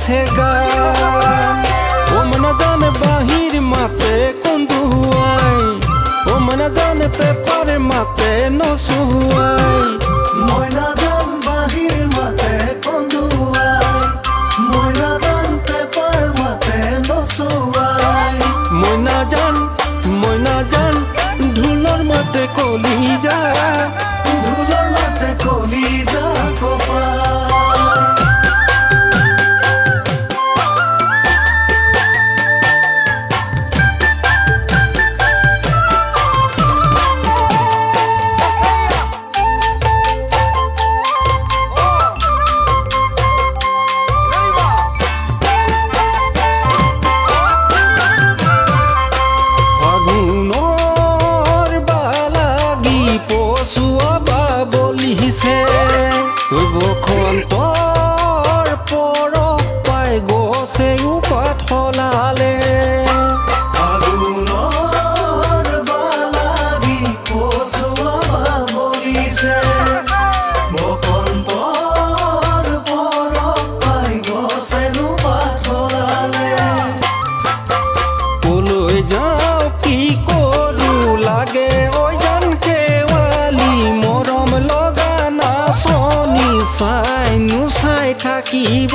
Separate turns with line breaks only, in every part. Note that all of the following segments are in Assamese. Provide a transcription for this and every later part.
গাইছে গান ও মনা জানে বাহির মাতে কন্দুয়াই ও মনা জানে পেপার মাতে নসুয়াই
ময়না জান বাহির মাতে কন্দুয়াই ময়না জান পেপার মাতে নসুয়াই
ময়না জান ঢুলর মাতে কলিজা
ধুলোর মাতে কলিজা কোপায়
বসন্তৰ পৰশ পাই গছে উপাত সলালে
ফাগুনৰ বালাগি কচুৱা বলিছে বসন্তৰ পৰশ পাই গছে উপাত সলালে
কলৈ যাওঁ কি কৰোঁ লাগে ঐ জান শেৱালি মৰম লগা নাচনি চাই থাকিব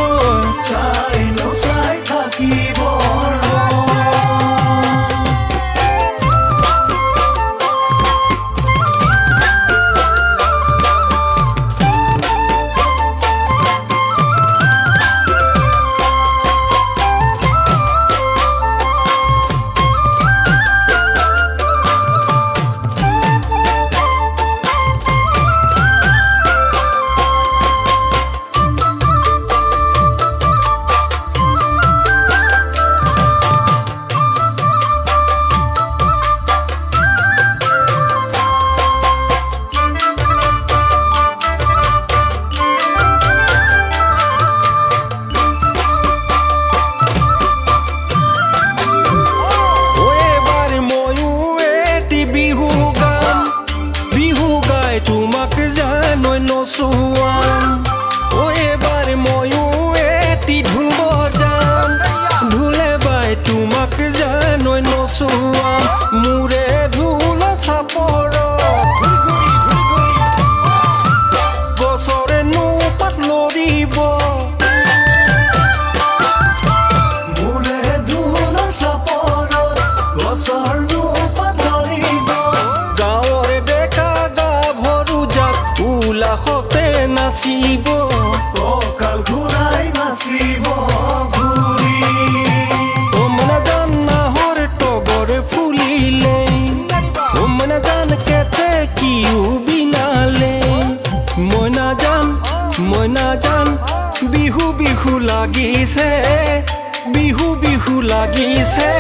চাই থাকিব
তোমাক জানৈ নচুৱাম ও এবাৰ ময়ো এটি ঢোল বজাম ঢোলে বাই তোমাক জানৈ নচুৱাম মোৰে ঢোল চাপৰ গছৰে নোপাত লৰিব
মোৰে ঢোল চাপৰ গছৰ নোপাত লৰিব
গাঁৱৰে ডেকা উলাসতে নাচিব
কঁকাল ঘূৰাই নাচিব ঘূৰি
ও মনা জান নাহৰ তগৰ ফুলিলে ও মনা জান কেতে কিও বিনালে ময়না জান বিহু লাগিছে বিহু লাগিছে